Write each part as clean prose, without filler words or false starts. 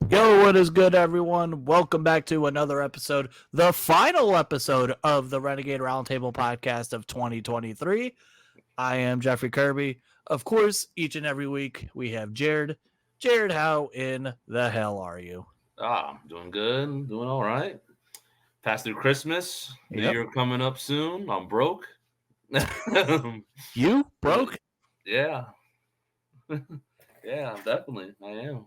Yo, what is good, everyone? Welcome back to another episode, the final episode of the Renegade Roundtable podcast of 2023. I am Jeffrey Kirby. Of course, each and every week we have Jarryd. Jarryd, how in the hell are you? I'm doing good. Doing all right. Passed through Christmas. New Year coming up soon. I'm broke. You broke? Yeah. Yeah, definitely. I am.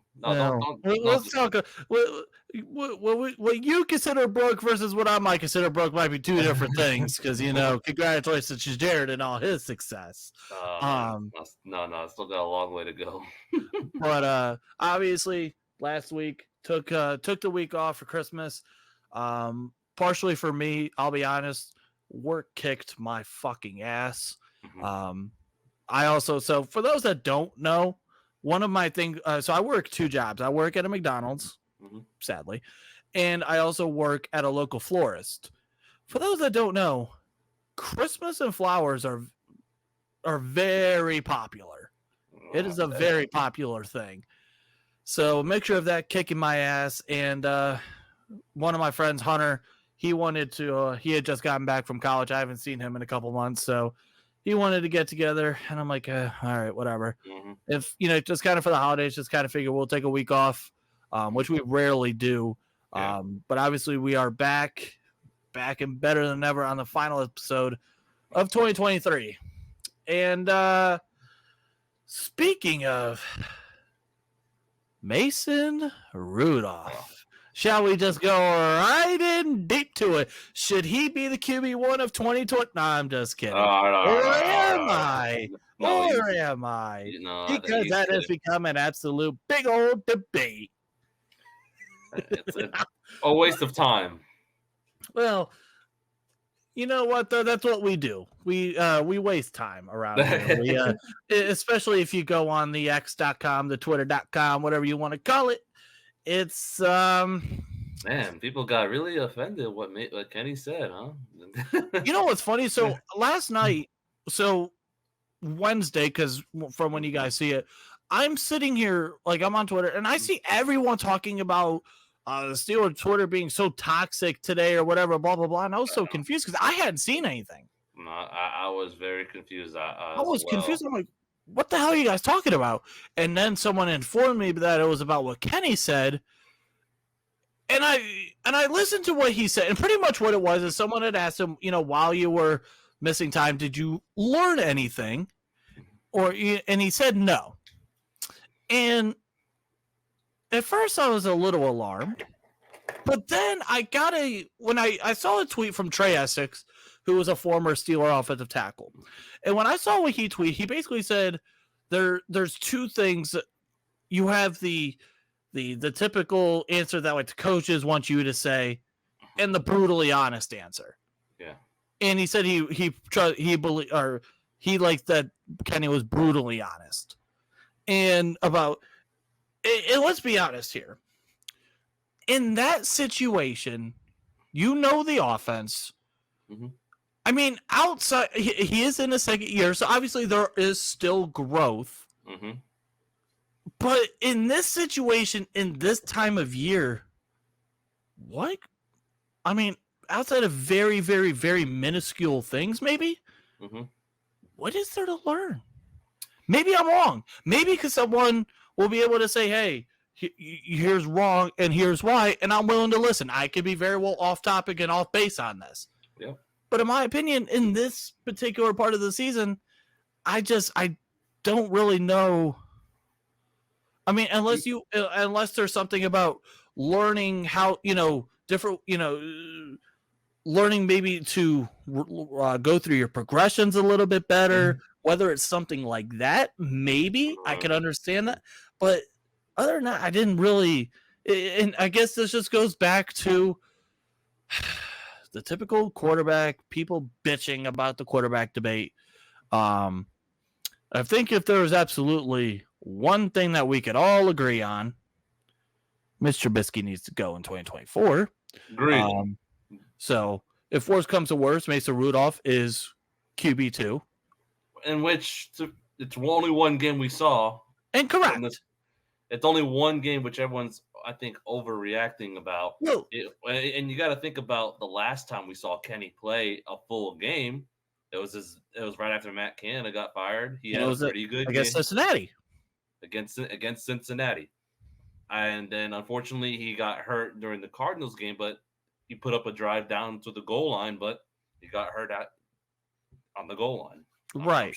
Let's talk. What you consider broke versus what I might consider broke might be two different things. Because congratulations to Jarryd and all his success. No, I still got a long way to go. But obviously, last week took the week off for Christmas. Partially for me, I'll be honest, work kicked my fucking ass. Mm-hmm. I also, so for those that don't know, one of my things, so I work two jobs. I work at a McDonald's, sadly, and I also work at a local florist. For those that don't know, Christmas and flowers are very popular. It is a very popular thing. So a mixture of that kicking my ass, and one of my friends, Hunter, he had just gotten back from college. I haven't seen him in a couple months, so he wanted to get together, and I'm like, all right, whatever. Mm-hmm. If, just kind of for the holidays, just kind of figure we'll take a week off, which we rarely do. Yeah. But obviously we are back and better than ever on the final episode of 2023. And speaking of Mason Rudolph, shall we just go right in deep to it? Should he be the QB1 of 2020? No, I'm just kidding. Or am I? Because that has become an absolute big old debate. It's a waste of time. Well, you know what, though? That's what we do. We waste time around here. Especially if you go on the X.com, the Twitter.com, whatever you want to call it. It's man, people got really offended what Kenny said, huh? You know what's funny? So last night, Wednesday, because from when you guys see it, I'm sitting here, like, I'm on Twitter, and I see everyone talking about the Steelers Twitter being so toxic today or whatever, blah blah blah, and I was so confused because I hadn't seen anything. No, I was very confused. I was confused. I'm like, what the hell are you guys talking about? And then someone informed me that it was about what Kenny said. And I listened to what he said, and pretty much what it was is someone had asked him, while you were missing time, did you learn anything? And he said no. And at first I was a little alarmed, but then when I saw a tweet from Trey Essex, who was a former Steeler offensive tackle. And when I saw what he tweeted, he basically said there's two things. You have the typical answer that, like, the coaches want you to say, and the brutally honest answer. Yeah. And he said he liked that Kenny was brutally honest. And let's be honest here. In that situation, the offense. Mm-hmm. I mean, outside, he is in his second year, so obviously there is still growth. Mm-hmm. But in this situation, in this time of year, what? I mean, outside of very, very, very minuscule things, maybe? Mm-hmm. What is there to learn? Maybe I'm wrong. Maybe because someone will be able to say, hey, here's wrong and here's why, and I'm willing to listen. I could be very well off topic and off base on this. Yeah. But in my opinion, in this particular part of the season, I don't really know. I mean, unless there's something about learning how, different, learning maybe to go through your progressions a little bit better, whether it's something like that, maybe I could understand that. But other than that, I didn't really, and I guess this just goes back to the typical quarterback, people bitching about the quarterback debate. I think if there was absolutely one thing that we could all agree on, Mitch Trubisky needs to go in 2024. Agreed. So if worse comes to worse, Mason Rudolph is QB2. In which it's only one game we saw. And correct. It's only one game which everyone's I think, overreacting about No, it. And you got to think about the last time we saw Kenny play a full game. It was right after Matt Canada got fired. He and it had a was pretty good against game Cincinnati. against Cincinnati. And then unfortunately he got hurt during the Cardinals game, but he put up a drive down to the goal line, but he got hurt on the goal line. Right.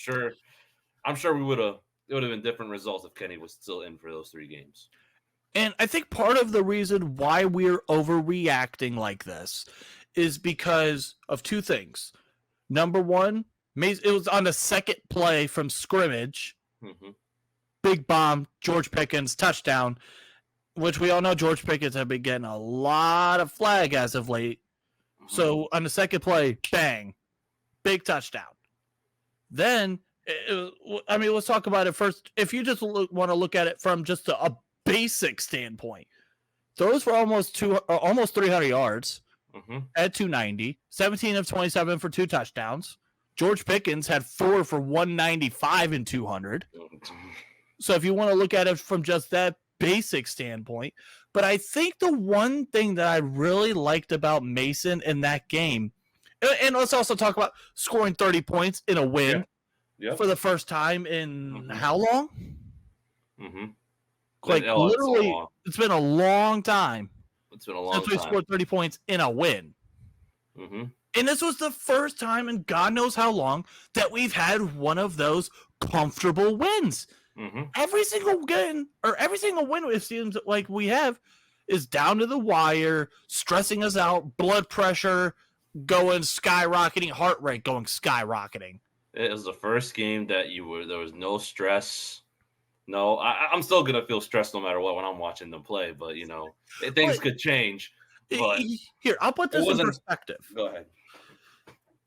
I'm sure it would have been different results if Kenny was still in for those 3 games. And I think part of the reason why we're overreacting like this is because of 2 things. Number one, it was on the second play from scrimmage. Mm-hmm. Big bomb, George Pickens, touchdown, which we all know George Pickens have been getting a lot of flag as of late. Mm-hmm. So on the second play, bang, big touchdown. Then, let's talk about it first. If you just want to look at it from just a basic standpoint, those for almost 300 yards at 290, 17 of 27 for 2 touchdowns. George Pickens had 4 for 195 and 200. So if you want to look at it from just that basic standpoint, but I think the one thing that I really liked about Mason in that game, and let's also talk about scoring 30 points in a win for the first time in how long? Mm-hmm. Like literally, it's been a long time. It's been a long time since we scored 30 points in a win. Mm-hmm. And this was the first time in God knows how long that we've had one of those comfortable wins. Mm-hmm. Every single win it seems like we have is down to the wire, stressing us out, blood pressure going skyrocketing, heart rate going skyrocketing. It was the first game that there was no stress. No, I'm still going to feel stressed no matter what when I'm watching them play, but, things could change. But here, I'll put this in perspective. Go ahead.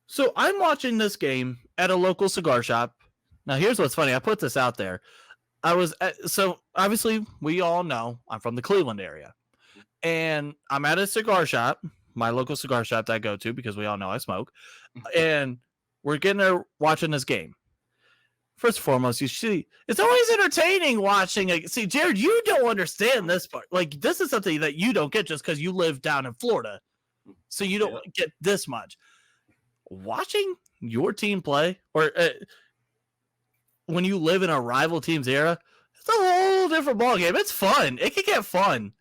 So I'm watching this game at a local cigar shop. Now, here's what's funny. I put this out there. So obviously we all know I'm from the Cleveland area, and I'm at a cigar shop, my local cigar shop that I go to because we all know I smoke, and we're getting there watching this game. First and foremost, you see, it's always entertaining watching. See, Jarryd, you don't understand this part. Like, this is something that you don't get just because you live down in Florida, so you don't get this much. Watching your team play, or when you live in a rival team's era, it's a whole different ballgame. It's fun. It can get fun.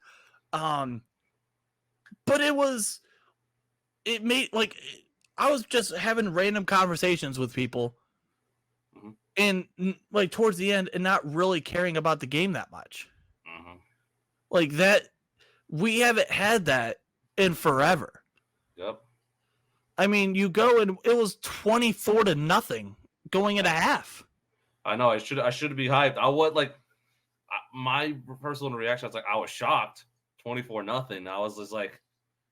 But it made, like, I was just having random conversations with people and, like, towards the end and not really caring about the game that much. Like, that, we haven't had that in forever. Yep. I mean, you go and it was 24-0 going at a half. I know. I should be hyped. I was like, my personal reaction, I was like, I was shocked. 24-0. I was just like,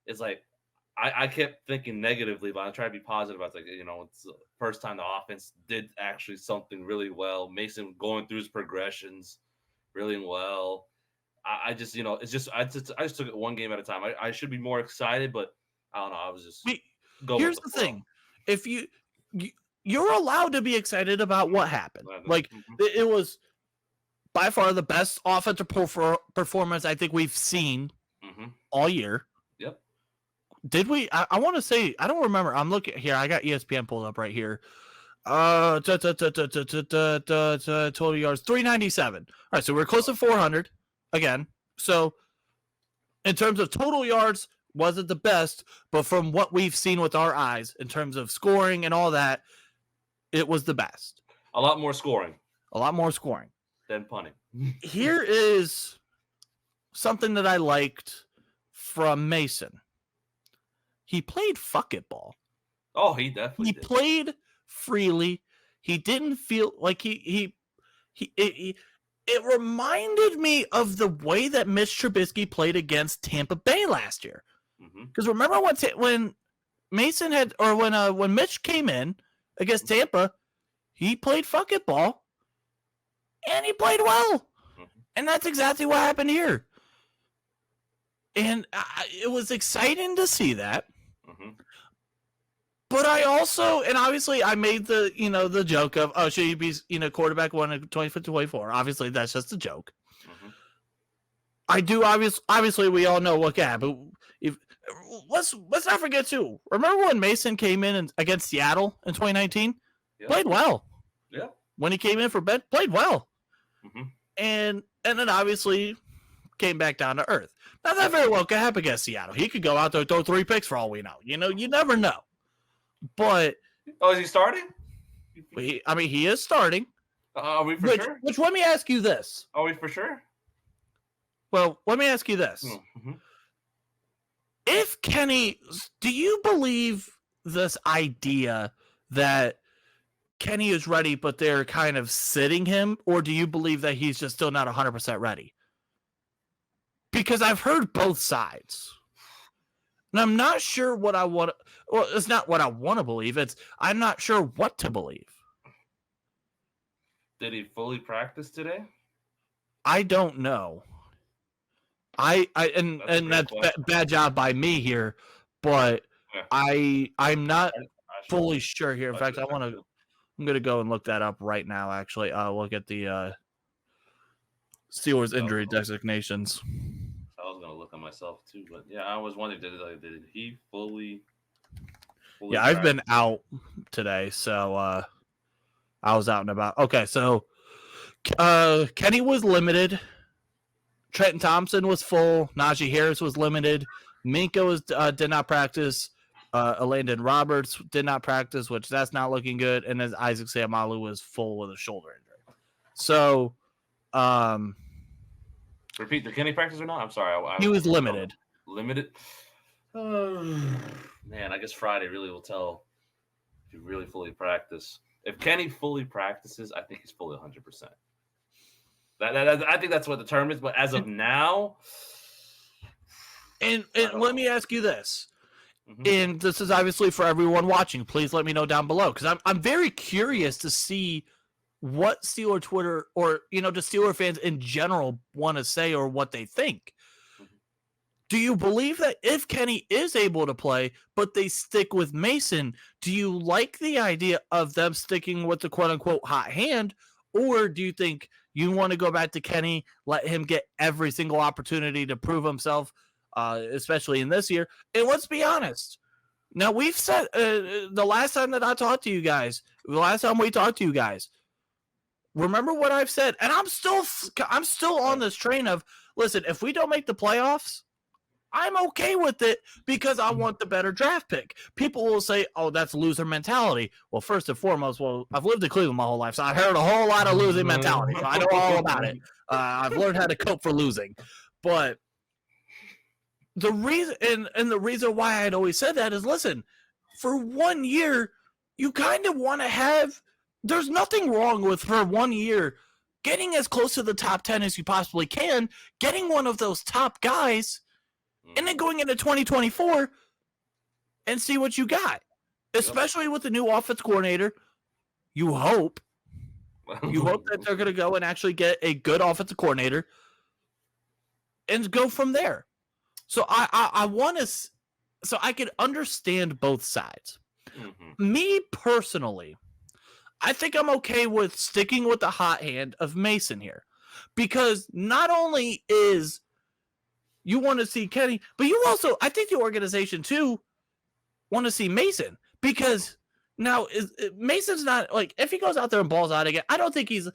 it's like, I kept thinking negatively, but I try to be positive. I was like, it's the first time the offense did actually something really well. Mason going through his progressions really well. I just took it one game at a time. I should be more excited, but I don't know. I was just going. Here's the thing: if you're allowed to be excited about what happened. Like, it was by far the best offensive performance I think we've seen all year. Yep. Did we? I want to say, I don't remember. I'm looking here. I got ESPN pulled up right here. Total yards 397. All right, so we're close to 400 again. So in terms of total yards, wasn't the best, but from what we've seen with our eyes in terms of scoring and all that, it was the best. A lot more scoring than punting. Here is something that I liked from Mason. He played fuck it ball. Oh, he definitely did. Played freely. He didn't feel like it reminded me of the way that Mitch Trubisky played against Tampa Bay last year. Because remember when Mason when Mitch came in against Tampa, he played fuck it ball, and he played well. And that's exactly what happened here. And it was exciting to see that. But I also, and obviously I made the joke of, oh, should you be, quarterback 1 in 2024? Obviously that's just a joke. I do. Obviously, we all know what happened. But let's not forget too. Remember when Mason came in against Seattle in 2019? Yeah. Played well. Yeah. When he came in for Ben, played well. Mm-hmm. And then obviously came back down to earth. Now that very well could happen against Seattle. He could go out there and throw 3 picks for all we know. You never know. But is he starting? he is starting. Are we for sure? Which let me ask you this. Are we for sure? Well, let me ask you this. Mm-hmm. If Kenny, do you believe this idea that Kenny is ready, but they're kind of sitting him, or do you believe that he's just still not 100% ready? Because I've heard both sides. And I'm not sure what I want. Well, it's not what I want to believe. I'm not sure what to believe. Did he fully practice today? I don't know. That's bad job by me here, but yeah. I'm not fully sure here. In fact, I'm gonna go and look that up right now. Actually, look at the Steelers injury designations. I was gonna look at myself too, but yeah, I was wondering, did he fully yeah, I've been out today, so I was out and about. Okay, so Kenny was limited. Trenton Thompson was full. Najee Harris was limited. Minka did not practice. Elandon Roberts did not practice, which that's not looking good. And then Isaac Seumalo was full with a shoulder injury. So, repeat, did Kenny practice or not? I'm sorry. He was limited. Limited? Man, I guess Friday really will tell if you really fully practice. If Kenny fully practices, I think he's fully 100%. I think that's what the term is, but as of now, and let me ask you this, and this is obviously for everyone watching. Please let me know down below, because I'm very curious to see what Steeler Twitter or just Steeler fans in general want to say or what they think. Do you believe that if Kenny is able to play, but they stick with Mason, do you like the idea of them sticking with the quote unquote hot hand, or do you think you want to go back to Kenny, let him get every single opportunity to prove himself, especially in this year? And let's be honest. Now, we've said the last time that I talked to you guys, remember what I've said, and I'm still on this train of, listen, if we don't make the playoffs, I'm okay with it because I want the better draft pick. People will say, oh, that's loser mentality. Well, first and foremost, I've lived in Cleveland my whole life, so I've heard a whole lot of losing mentality. So I know all about it. I've learned how to cope for losing. But the reason and the reason why I'd always said that is, listen, for 1 year, you kind of want to have – there's nothing wrong with, for 1 year, getting as close to the top 10 as you possibly can, getting one of those top guys – and then going into 2024 and see what you got, especially with the new offense coordinator. You hope that they're going to go and actually get a good offensive coordinator and go from there. So I want to, so I can understand both sides. Me personally, I think I'm okay with sticking with the hot hand of Mason here, because not only is you want to see Kenny, but you also, I think the organization too, want to see Mason, because now Mason's not, like, if he goes out there and balls out again, I don't think he's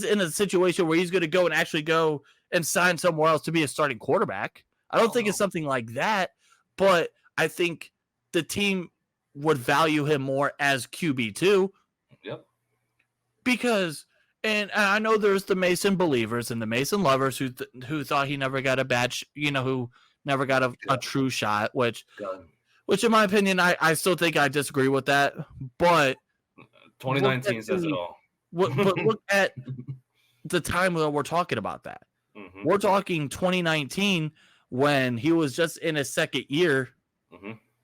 in a situation where he's going to go and actually go and sign somewhere else to be a starting quarterback. I don't think it's something like that, but I think the team would value him more as QB2. Yep. Because, and I know there's the Mason believers and the Mason lovers who thought he never got a badge, who never got a true shot, which in my opinion, I still think I disagree with that. But 2019 says it all. But look at the time when we're talking about that. Mm-hmm. We're talking 2019 when he was just in his second year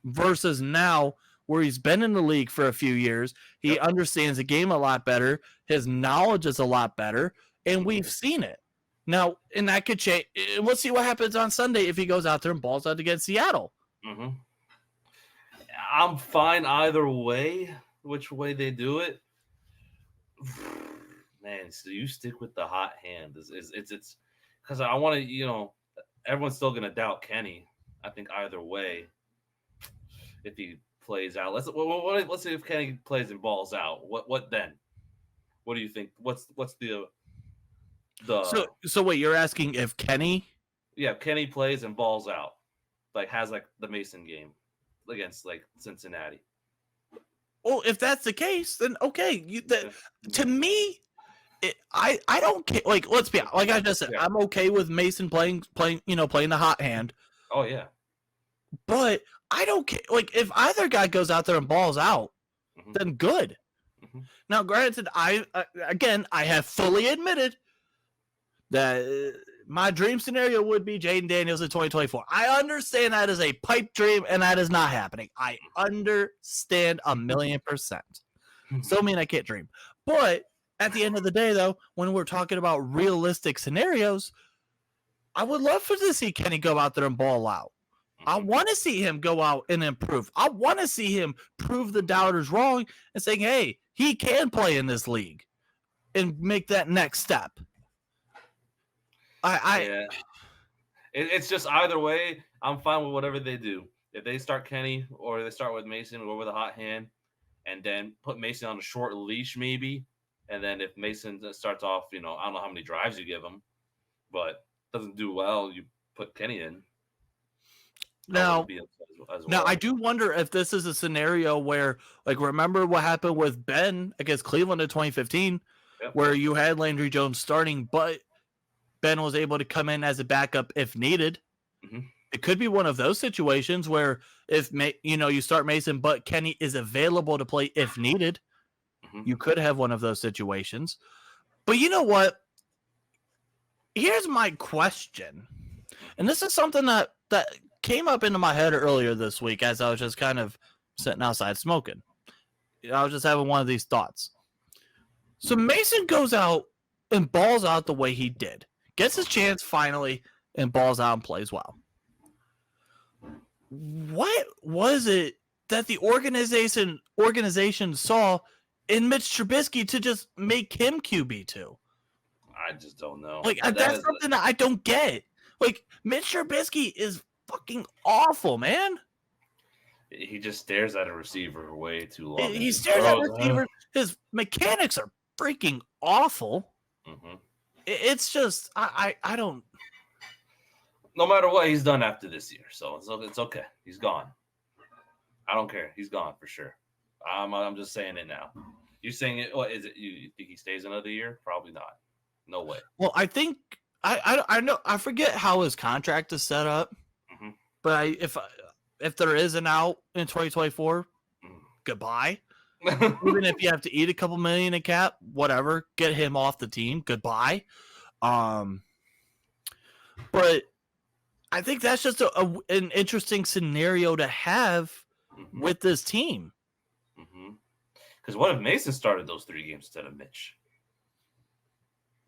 versus now where he's been in the league for a few years. He understands the game a lot better. His knowledge is a lot better, and we've seen it. Now, and that could change. We'll see what happens on Sunday if he goes out there and balls out against Seattle. Mm-hmm. I'm fine either way, which way they do it. Man, so you stick with the hot hand. It's because I want to, everyone's still gonna doubt Kenny. I think either way, if he plays out, let's see if Kenny plays and balls out. What then? What do you think? What's the So wait, you're asking if Kenny? yeah, Kenny plays and balls out, like has like the Mason game against like Cincinnati. Well, if that's the case, then okay. To me, I don't care. Like, let's be like I just said, Yeah. I'm okay with Mason playing the hot hand, Oh yeah. but I don't care. Like, if either guy goes out there and balls out, then good. Now, granted, I have fully admitted that my dream scenario would be Jaden Daniels in 2024. I understand that is a pipe dream, and that is not happening. I understand 1,000,000%. So, I mean, I can't dream. But at the end of the day, though, when we're talking about realistic scenarios, I would love to see Kenny go out there and ball out. I want to see him go out and improve. I want to see him prove the doubters wrong and saying, hey, he can play in this league and make that next step. Yeah. It's just either way, I'm fine with whatever they do. If they start Kenny or they start with Mason or with a hot hand and then put Mason on a short leash maybe, and then if Mason starts off, I don't know how many drives you give him, but doesn't do well, you put Kenny in. Now, I do wonder if this is a scenario where, like, remember what happened with Ben against Cleveland in 2015, where you had Landry Jones starting, but Ben was able to come in as a backup if needed. It could be one of those situations where if you start Mason, but Kenny is available to play if needed. You could have one of those situations. But you know what? Here's my question, and this is something that came up into my head earlier this week as I was just kind of sitting outside smoking. I was just having one of these thoughts. So Mason goes out and balls out the way he did. Gets his chance finally and balls out and plays well. What was it that the organization saw in Mitch Trubisky to just make him QB2? I just don't know. Like, that's something that I don't get. Like, Mitch Trubisky is fucking awful, man. He just stares at a receiver way too long. He stares at receivers. His mechanics are freaking awful. It's just I don't. No matter what he's done after this year, so it's okay. He's gone. I don't care. He's gone for sure. I'm just saying it now. You saying it? What is it? You think he stays another year? Probably not. No way. Well, I think I know. I forget how his contract is set up. But if there is an out in 2024, goodbye. Even if you have to eat a couple million in cap, whatever, get him off the team. Goodbye. But I think that's just an interesting scenario to have with this team. Because what if Mason started those 3 games instead of Mitch?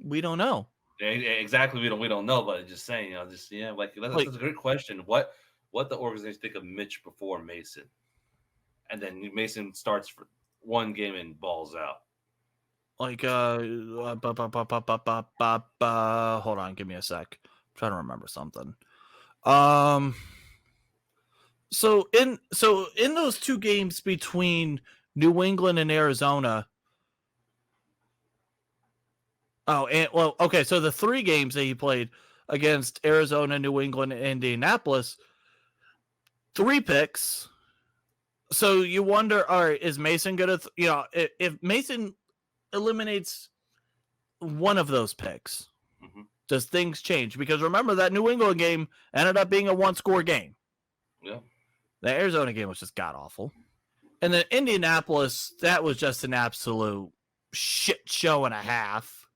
We don't know. Exactly, we don't know. But just saying, that's a great question. What the organization think of Mitch before Mason, and then Mason starts for 1 game and balls out. Like, hold on, give me a sec. I'm trying to remember something. So in those 2 games between New England and Arizona. So the 3 games that he played against Arizona, New England, and Indianapolis, 3 picks. So you wonder, all right, is Mason going to, if Mason eliminates one of those picks, does things change? Because remember, that New England game ended up being a 1-score game. Yeah. The Arizona game was just god-awful. And then Indianapolis, that was just an absolute shit show and a half.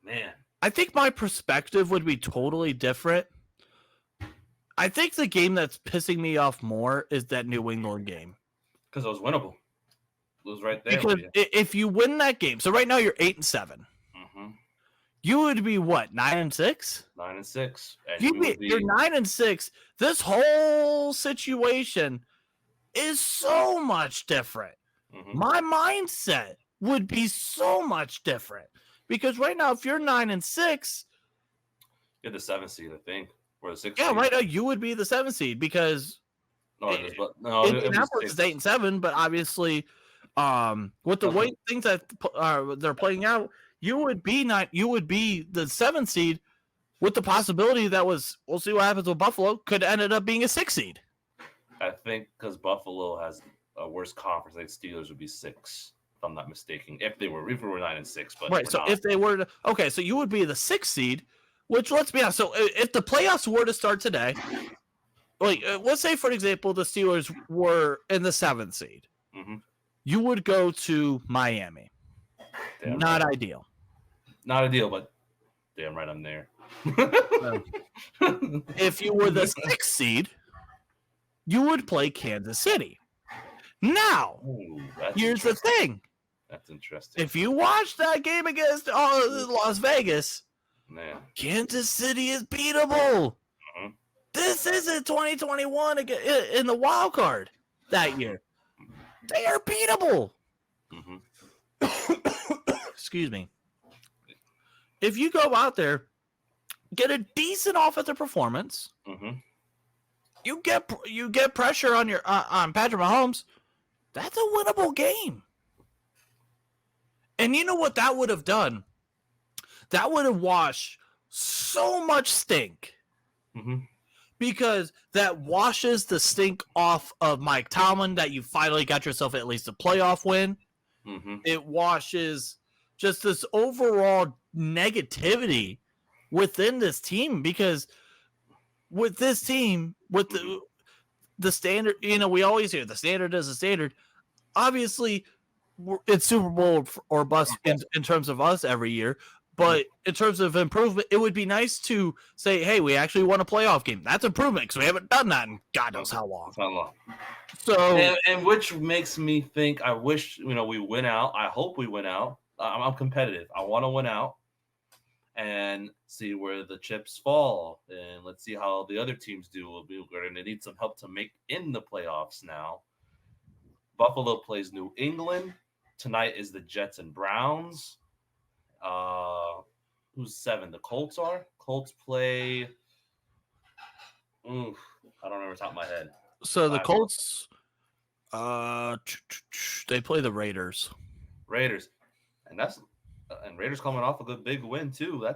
Man. I think my perspective would be totally different. I think the game that's pissing me off more is that New England game. Because it was winnable. It was right there. Because if you win that game, so right now you're 8-7. You would be what, 9-6? 9-6. You're 9-6. This whole situation is so much different. My mindset would be so much different. Because right now, if you're 9-6, You're the 7th seed, I think, or the 6th Yeah, seed. right now you would be the 7th seed because Indianapolis is 8 and 7, but obviously, with the way things that they're playing out, you would be the 7th seed with the possibility that we'll see what happens with Buffalo could ended up being a 6th seed. I think because Buffalo has a worse conference, I think Steelers would be 6, if I'm not mistaken. If we were 9 and 6, but right. So not. if they were so you would be the 6th seed, which let's be honest. So if the playoffs were to start today, like let's say for example the Steelers were in the 7th seed, you would go to Miami. Damn not right. ideal. Not ideal, but damn right I'm there. If you were the 6th seed, you would play Kansas City. Now, here's the thing. That's interesting. If you watch that game against Las Vegas, Kansas City is beatable. This isn't 2021 in the wild card that year. They are beatable. Excuse me. If you go out there, get a decent offensive performance, you get pressure on Patrick Mahomes. That's a winnable game. And you know what that would have done? That would have washed so much stink. Because that washes the stink off of Mike Tomlin that you finally got yourself at least a playoff win. It washes just this overall negativity within this team, because with this team, with the standard, we always hear the standard is a standard. Obviously, it's Super Bowl or bust in terms of us every year. But in terms of improvement, it would be nice to say, hey, we actually won a playoff game. That's improvement because we haven't done that in God knows how long. So, and which makes me think I wish, we win out. I hope we win out. I'm competitive. I want to win out and see where the chips fall. And let's see how the other teams do. We're going to need some help to make in the playoffs now. Buffalo plays New England. Tonight is the Jets and Browns. Who's 7? The Colts are. Colts play. I don't remember the top of my head. So the Colts, they play the Raiders. And Raiders coming off a good big win too. I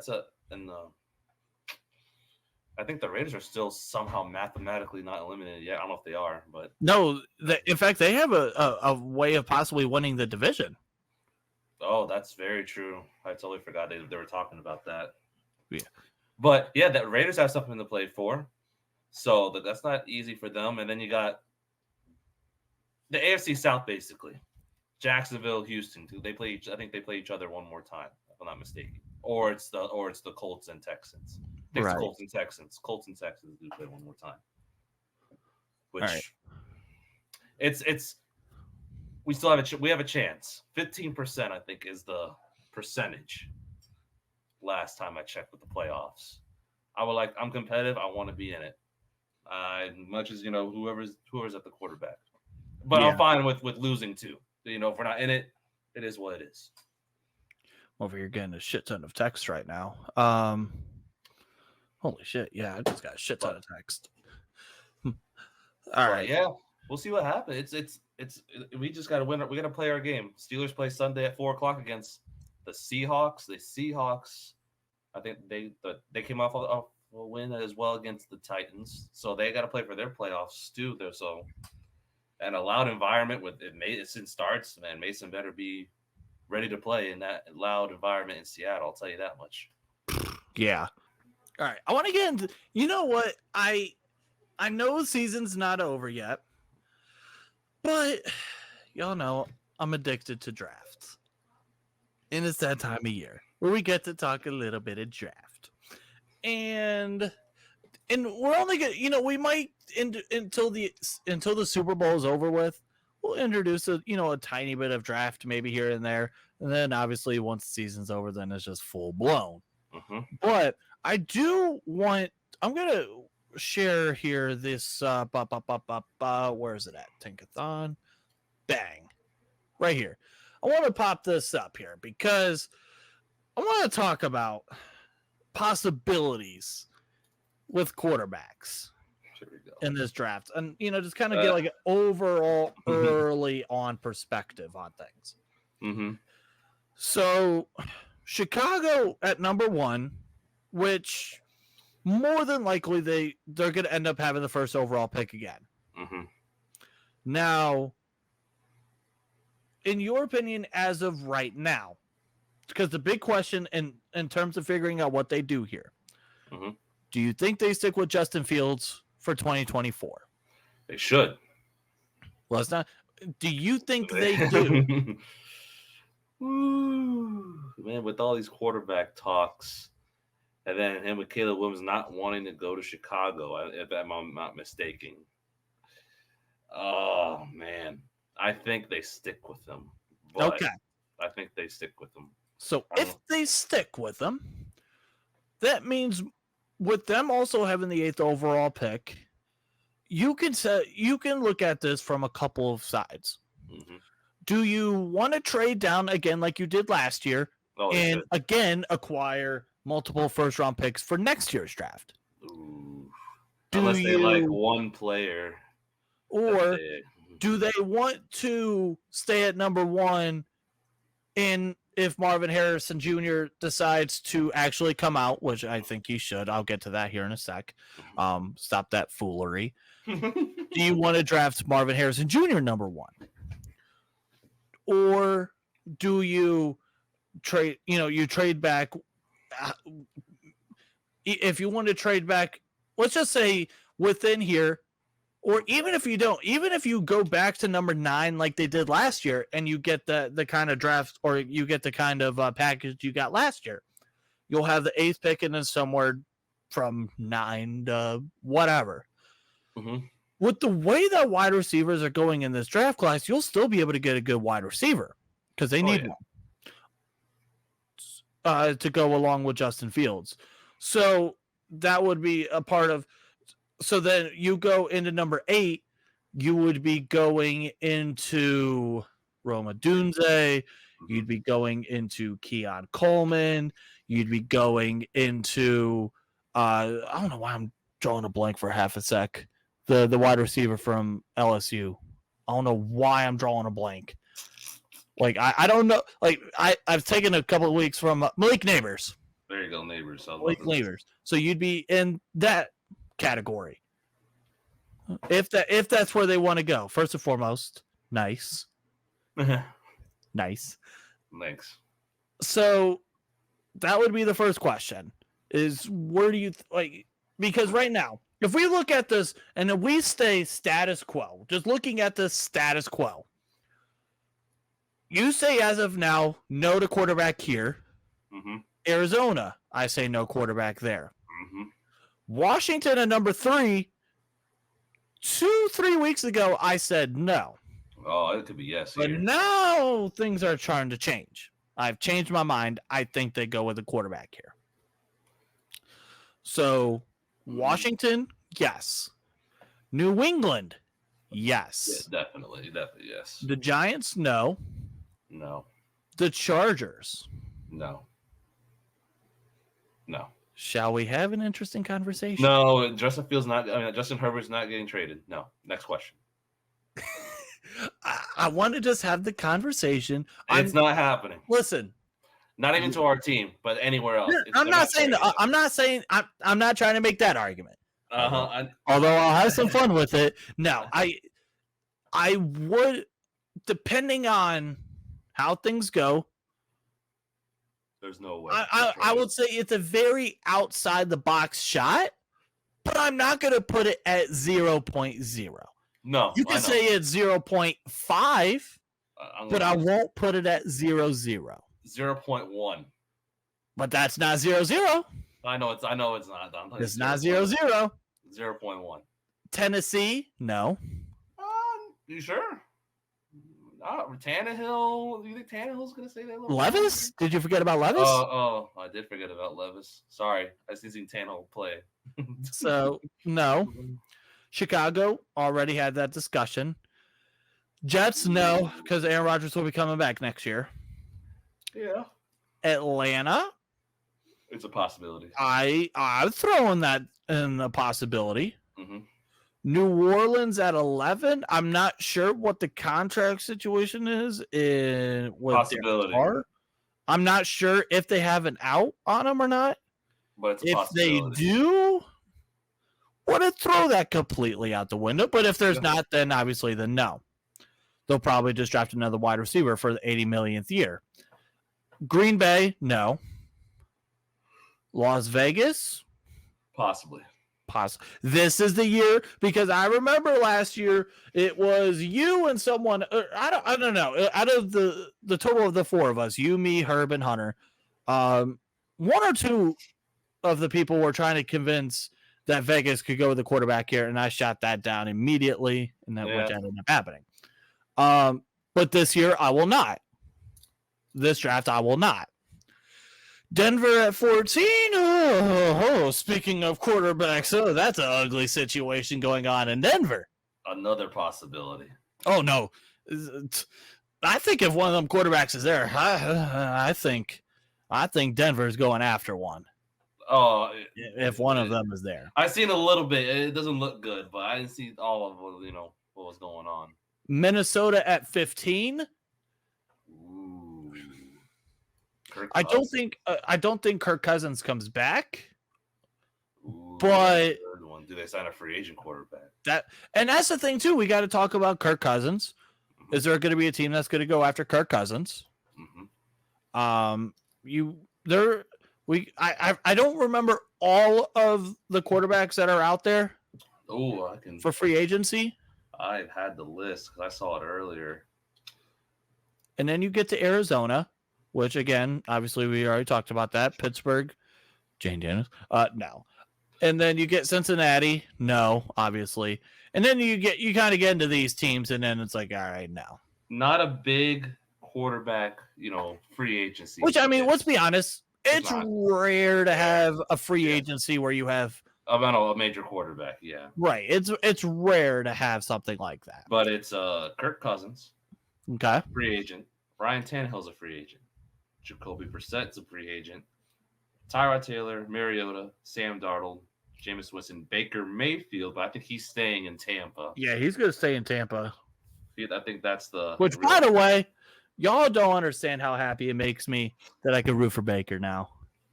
think the Raiders are still somehow mathematically not eliminated yet. I don't know if they are, but no. In fact, they have a way of possibly winning the division. Oh, that's very true. I totally forgot they were talking about that. Yeah. But yeah, the Raiders have something to play for. So that's not easy for them. And then you got the AFC South, basically. Jacksonville, Houston. I think they play each other one more time, if I'm not mistaken. Or it's the Colts and Texans. I think it's Colts and Texans do play one more time. Which it's we still have a chance. 15%, I think, is the percentage. Last time I checked with the playoffs, I'm competitive. I want to be in it. Much as whoever's at the quarterback, but I'm fine with losing too. If we're not in it, it is what it is. Over here getting a shit ton of text right now. Holy shit! Yeah, I just got a shit ton of text. All right. Yeah, we'll see what happens. It's we just got to win. We got to play our game. Steelers play Sunday at 4:00 against the Seahawks. The Seahawks, I think they came off a win as well against the Titans, so they got to play for their playoffs too. So, and a loud environment with Mason starts, man. Mason better be ready to play in that loud environment in Seattle. I'll tell you that much. Yeah. All right. I want to get into. You know what? I know the season's not over yet, but y'all know I'm addicted to drafts. And it's that time of year where we get to talk a little bit of draft. And we're only gonna, we might until the Super Bowl is over with, we'll introduce a tiny bit of draft maybe here and there. And then obviously once the season's over, then it's just full blown. But I do want, I'm gonna share here this where is it at? Tinkathon. Bang. Right here. I want to pop this up here because I want to talk about possibilities with quarterbacks Here we go. in this draft, and just kind of get like an overall early on perspective on things. Mm-hmm. So Chicago at number 1, which more than likely they're going to end up having the first overall pick again. Mm-hmm. Now, in your opinion, as of right now, because the big question in terms of figuring out what they do here, do you think they stick with Justin Fields for 2024? They should. Well, it's not. Do you think they do? Man, with all these quarterback talks, and then him with Caleb Williams not wanting to go to Chicago, if I'm not mistaken. Oh, man. I think they stick with him. Okay. I think they stick with him. So if they stick with him, that means with them also having the 8th overall pick, you can look at this from a couple of sides. Mm-hmm. Do you want to trade down again like you did last year and again acquire multiple first-round picks for next year's draft? Ooh. Unless they like one player. Or do they want to stay at number 1 and if Marvin Harrison Jr. decides to actually come out, which I think he should, I'll get to that here in a sec. Stop that foolery. Do you want to draft Marvin Harrison Jr. number 1? Or do you trade, you trade back? If you want to trade back, let's just say within here, or even if you don't, even if you go back to number 9 like they did last year and you get the kind of draft or you get the kind of package you got last year, you'll have the 8th pick and then somewhere from 9 to whatever. Mm-hmm. With the way that wide receivers are going in this draft class, you'll still be able to get a good wide receiver because they need one to go along with Justin Fields. So that would be a part of. So then you go into number 8, you would be going into Roma Dunze. You'd be going into Keon Coleman. You'd be going into I don't know why I'm drawing a blank for half a sec. The wide receiver from LSU. I don't know why I'm drawing a blank. Like I don't know. Like I've taken a couple of weeks from Malik Neighbors. There you go, Neighbors. Malik Neighbors. So you'd be in that category. If that's where they want to go. First and foremost, nice. Nice. Thanks. So that would be the first question is where do you because right now, if we look at this and if we stay status quo, just looking at the status quo, you say as of now, no to quarterback here. Mm-hmm. Arizona, I say no quarterback there. Mm-hmm. Washington at number 3, 2-3 weeks ago, I said no. Oh, it could be yes. But here. now things are trying to change. I've changed my mind. I think they go with a quarterback here. So Washington, yes. New England, yes. Yeah, definitely, yes. The Giants, no. No. The Chargers, no. Shall we have an interesting conversation? No, Justin Herbert's not getting traded. No. Next question. I want to just have the conversation. It's not happening. Listen. Not even to our team, but anywhere else. I'm not saying I'm not trying to make that argument. Uh-huh. Although I'll have some fun with it. No, I would, depending on how things go. There's no way. I would say it's a very outside the box shot, but I'm not going to put it at 0.0. No. You can say it's 0.5, but I won't put it at 0.0. 0.1. But that's not 0.0. I know it's not. It's not 0.0. 0.1. Tennessee, no. You sure? Tannehill. Do you think Tannehill's going to say that? Levis? Did you forget about Levis? Oh, I did forget about Levis. Sorry. I just seen Tannehill play. So, no. Chicago already had that discussion. Jets, no, because Aaron Rodgers will be coming back next year. Yeah. Atlanta? It's a possibility. I'm throwing that in a possibility. Mm-hmm. New Orleans at 11. I'm not sure what the contract situation is with Possibility. Derek Carr. I'm not sure if they have an out on him or not. But it's a If they possibility. do, wouldn't throw that completely out the window. But if there's not, then obviously, then no. They'll probably just draft another wide receiver for the 80 millionth year. Green Bay, no. Las Vegas, Possibly. This is the year, because I remember last year it was you and someone. I don't know. Out of the total of the four of us, you, me, Herb, and Hunter, one or two of the people were trying to convince that Vegas could go with the quarterback here, and I shot that down immediately, and that which ended up happening. But this year I will not. This draft I will not. Denver at 14. Speaking of quarterbacks, that's an ugly situation going on in Denver. Another possibility. Oh, no. I think if one of them quarterbacks is there, I think Denver's going after one. Oh, if one of them is there. I've seen a little bit. It doesn't look good, but I didn't see all of what was going on. Minnesota at 15. Ooh. I don't think Kirk Cousins comes back. Ooh, but do they sign a free agent quarterback? That's the thing too. We got to talk about Kirk Cousins. Mm-hmm. Is there going to be a team that's going to go after Kirk Cousins? Mm-hmm. I don't remember all of the quarterbacks that are out there. Oh, I can for free agency. I had the list because I saw it earlier. And then you get to Arizona, which again, obviously we already talked about that. Pittsburgh, Jane Dennis, no. And then you get Cincinnati, no, obviously. And then you kind of get into these teams, and then it's like, all right, no. Not a big quarterback, free agency. Which, I mean, let's be honest, it's rare to have a free agency where you have a major quarterback, yeah. Right. It's rare to have something like that. But it's Kirk Cousins. Okay. Free agent. Ryan Tannehill's a free agent. Jacoby Brissett's a free agent. Tyrod Taylor, Mariota, Sam Darnold, Jameis Winston, Baker Mayfield, but I think he's staying in Tampa. Yeah, he's going to stay in Tampa. I think that's the... Which, by the way, y'all don't understand how happy it makes me that I could root for Baker now.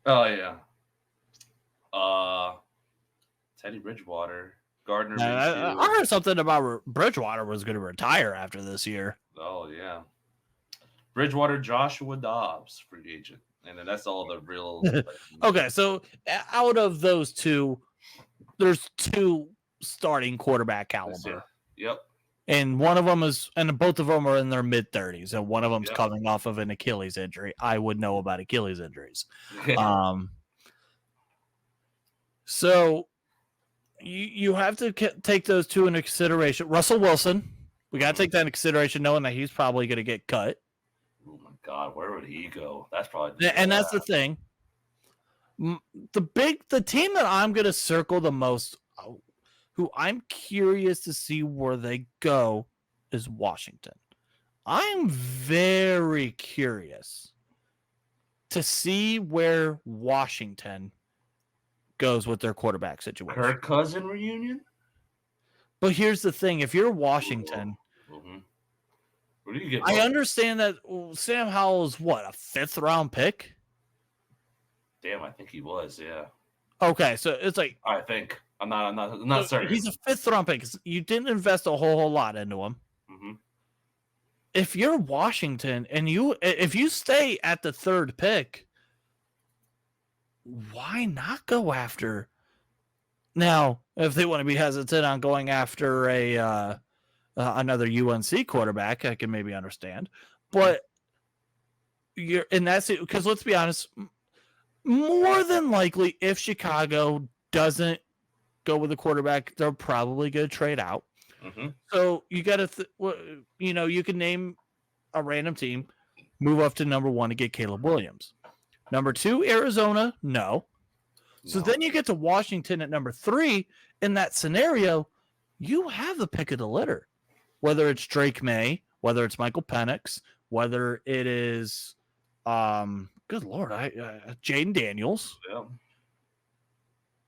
Oh, yeah. Teddy Bridgewater, Gardner Minshew. I heard something about Bridgewater was going to retire after this year. Oh, yeah. Bridgewater, Joshua Dobbs, free agent. And then that's all the real... Okay, so out of those two, there's two starting quarterback caliber. Yep. And one of them is, and both of them are in their mid-30s, and one of them's coming off of an Achilles injury. I would know about Achilles injuries. So you have to take those two into consideration. Russell Wilson, we got to take that into consideration, knowing that he's probably going to get cut. Oh my God, where would he go? That's probably that's the thing. The team that I'm going to circle the most, who I'm curious to see where they go, is Washington. I'm very curious to see where Washington goes with their quarterback situation. Kirk Cousins reunion? But here's the thing. If you're Washington, what do you get? I understand that Sam Howell's what, a 5th round pick? Damn, I think he was, yeah. Okay, so it's like, I think. I'm not certain. He's a 5th round pick. You didn't invest a whole lot into him. Mm-hmm. If you're Washington and if you stay at the 3rd pick, why not go after? Now, if they want to be hesitant on going after another UNC quarterback, I can maybe understand. But that's it, because let's be honest, more than likely, if Chicago doesn't go with a quarterback, they're probably going to trade out. Mm-hmm. So you got to, you can name a random team, move up to number 1 to get Caleb Williams. Number 2, Arizona, no. So then you get to Washington at number 3. In that scenario, you have the pick of the litter. Whether it's Drake May, whether it's Michael Penix, whether it is, good Lord, Jaden Daniels. Yeah.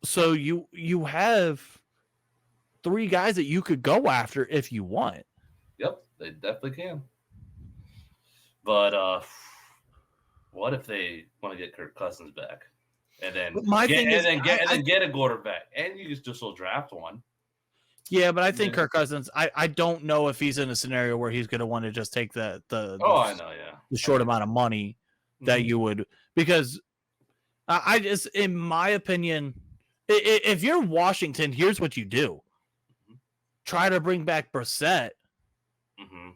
So you have 3 guys that you could go after if you want. Yep, they definitely can. But what if they want to get Kirk Cousins back, and then get a quarterback, and you just will draft one? Yeah, but I think Kirk Cousins. I don't know if he's in a scenario where he's going to want to just take the I know, yeah, the short amount of money that you would, because I just, in my opinion, if you're Washington, here's what you do: try to bring back Brissett,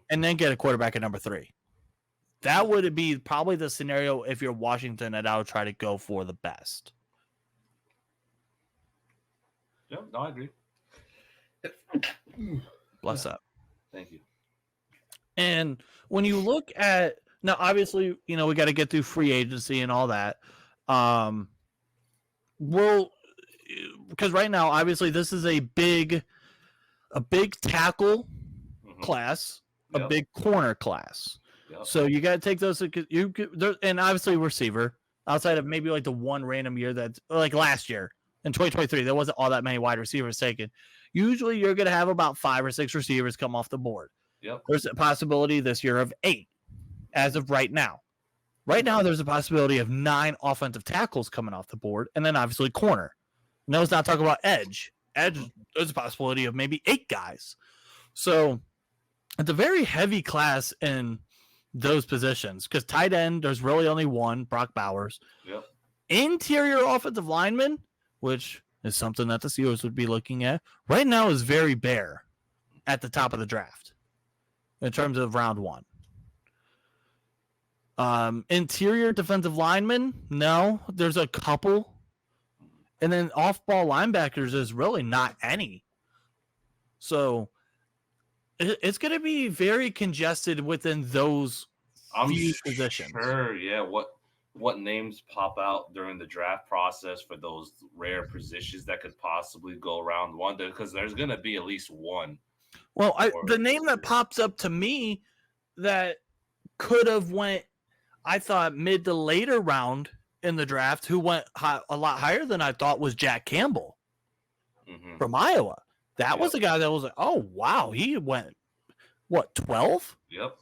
and then get a quarterback at number 3. That would be probably the scenario if you're Washington, that I would try to go for the best. Yeah, no, I agree. Bless up. Thank you. And when you look at, now, obviously, we got to get through free agency and all that. Because right now, obviously, this is a big tackle class, a big corner class. Yep. So you got to take those. And obviously receiver, outside of maybe like the one random year that's like last year in 2023, there wasn't all that many wide receivers taken. Usually you're going to have about 5 or 6 receivers come off the board. Yep. There's a possibility this year of 8 as of right now. Right now, there's a possibility of 9 offensive tackles coming off the board, and then obviously corner. No, it's not talking about edge. Edge, there's a possibility of maybe 8 guys. So it's a very heavy class in those positions, because tight end, there's really only one, Brock Bowers. Yep. Interior offensive lineman, which is something that the Steelers would be looking at, right now is very bare at the top of the draft in terms of round 1. Interior defensive lineman, no, there's a couple. And then off-ball linebackers is really not any. So it's going to be very congested within those few positions. Sure, yeah. What names pop out during the draft process for those rare positions that could possibly go round 1? Because there's going to be at least one. Well, the name that pops up to me that could have went, I thought, mid to later round in the draft, who went a lot higher than I thought, was Jack Campbell from Iowa. That was a guy that was like, oh, wow, he went, what, 12? Yep. I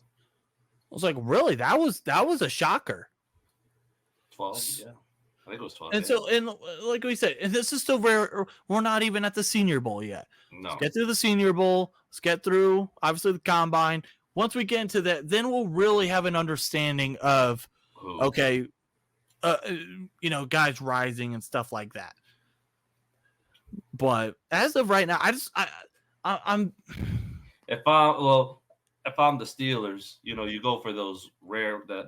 was like, really? That was a shocker. 12, yeah. I think it was 12. And so, and like we said, and this is still rare. We're not even at the Senior Bowl yet. No. Let's get through the Senior Bowl. Let's get through, obviously, the Combine. Once we get into that, then we'll really have an understanding of, okay, guys rising and stuff like that. But as of right now, I'm. If I'm the Steelers, you go for those rare the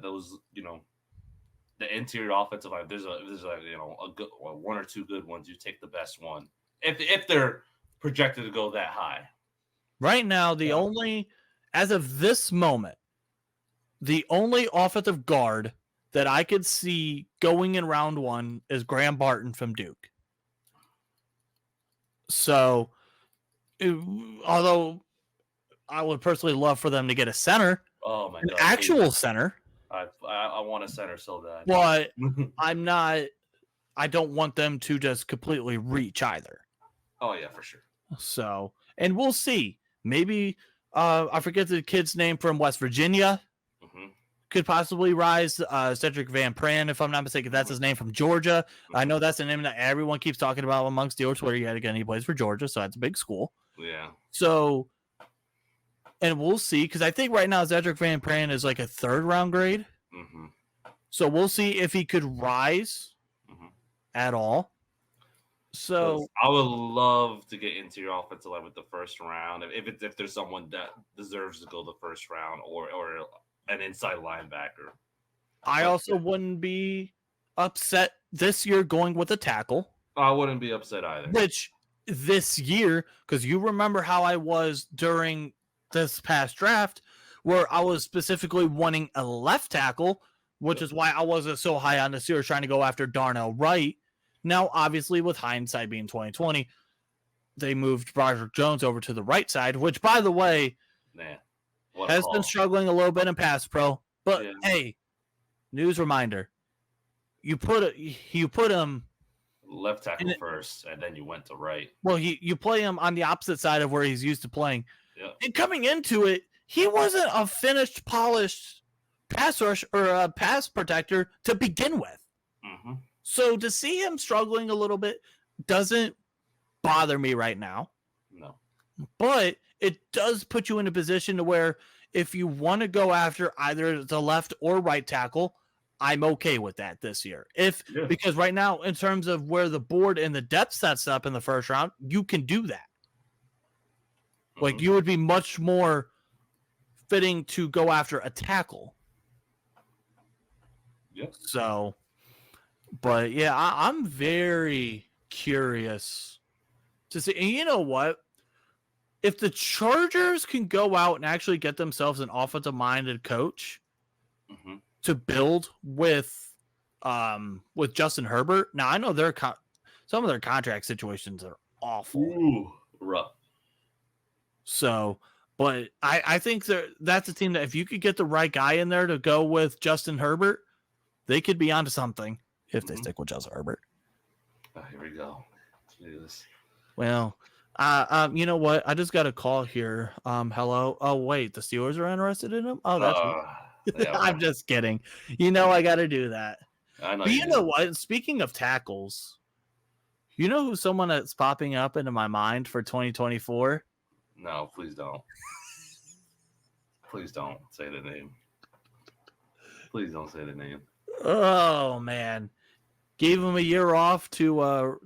interior offensive line. There's a good 1 or 2 good ones. You take the best one if they're projected to go that high. Right now, as of this moment, the only offensive guard that I could see going in round 1 is Graham Barton from Duke. So, although I would personally love for them to get a center, an actual center. I want a center so bad. But I don't want them to just completely reach either. Oh, yeah, for sure. So, and we'll see. Maybe, I forget the kid's name from West Virginia. Could possibly rise. Cedric Van Pran, if I'm not mistaken, that's his name, from Georgia. I know that's a name that everyone keeps talking about among Steelers Twitter. Yet again, he plays for Georgia, so that's a big school. Yeah. So, and we'll see, because I think right now Cedric Van Pran is like a 3rd round grade. So we'll see if he could rise at all. So I would love to get into your offensive line with the 1st round, if there's someone that deserves to go the 1st round, or an inside linebacker. I also wouldn't be upset this year going with a tackle. I wouldn't be upset either. Which this year, because you remember how I was during this past draft, where I was specifically wanting a left tackle, which is why I wasn't so high on the Steelers trying to go after Darnell Wright. Now, obviously, with hindsight being 2020, they moved Broderick Jones over to the right side, which, by the way, has been struggling a little bit in pass pro. But hey, news reminder: you put him left tackle first, and then you went to right. Well, you play him on the opposite side of where he's used to playing. Yeah. And coming into it, he wasn't a finished, polished pass rush or a pass protector to begin with. Mm-hmm. So to see him struggling a little bit doesn't bother me right now. No. But it does put you in a position to where if you want to go after either the left or right tackle, I'm okay with that this year. Because right now, in terms of where the board and the depth sets up in the first round, you can do that. Mm-hmm. Like you would be much more fitting to go after a tackle. Yeah. So, but yeah, I'm very curious to see. And you know what? If the Chargers can go out and actually get themselves an offensive-minded coach to build with Justin Herbert. Now I know some of their contract situations are awful. Ooh, rough. So, but I think that's a team that if you could get the right guy in there to go with Justin Herbert, they could be onto something if they stick with Justin Herbert. Oh, here we go. Jesus. Well, you know what? I just got a call here. Hello. Oh wait, the Steelers are interested in him. Oh, that's. Yeah, I'm just kidding. You know I got to do that. I know. But you know what? Speaking of tackles, you know who's someone that's popping up into my mind for 2024? No, please don't. Please don't say the name. Please don't say the name. Oh man, gave him a year off to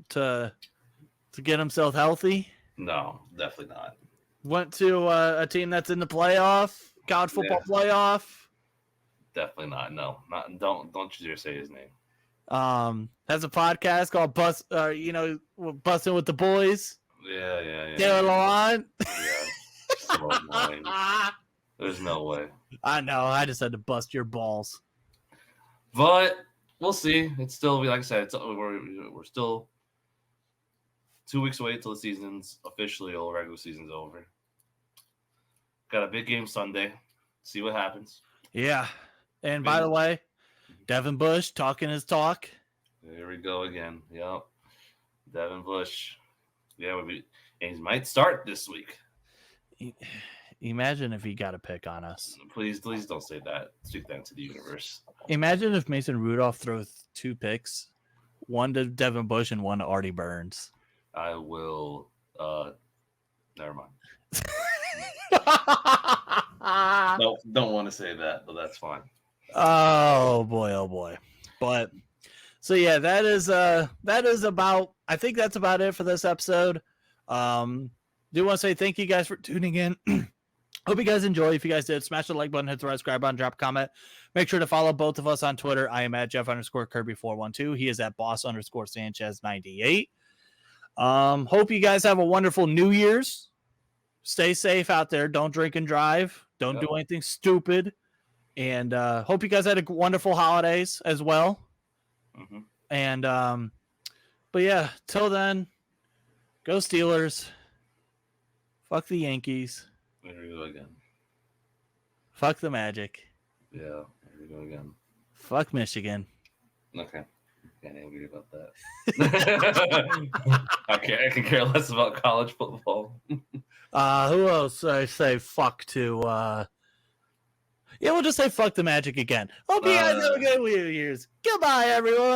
get himself healthy. No, definitely not. Went to a team that's in the playoff, college football playoff. Definitely not. No, not. Don't you dare say his name. Has a podcast called Busting with the Boys. Yeah. Taylor Lawan. Yeah. So annoying. There's no way. I know. I just had to bust your balls. But we'll see. It's still, like I said, we're still 2 weeks away till the season's officially over. Regular season's over. Got a big game Sunday. See what happens. Yeah. And by the way, Devin Bush talking his talk. There we go again. Yep. Devin Bush. Yeah, and he might start this week. Imagine if he got a pick on us. Please don't say that. Speak that into the universe. Imagine if Mason Rudolph throws 2 picks, one to Devin Bush and one to Artie Burns. I will. Never mind. No, don't want to say that, but that's fine. Oh boy. But so yeah, that is about, I think that's about it for this episode. Do want to say thank you guys for tuning in. Hope you guys enjoy. If you guys did, smash the like button, hit the subscribe button, drop a comment. Make sure to follow both of us on Twitter. I am at Jeff_Kirby412. He is at Boss_Sanchez98. Hope you guys have a wonderful New Year's. Stay safe out there. Don't drink and drive. Don't do anything stupid. And hope you guys had a wonderful holidays as well. Mm-hmm. And but yeah, till then, go Steelers. Fuck the Yankees. There we go again. Fuck the Magic. Yeah, there we go again. Fuck Michigan. Okay. Can't agree about that. I can care less about college football. Who else I say fuck to? Yeah, we'll just say fuck the Magic again. Hope you guys have a good New Year's. Goodbye, everyone.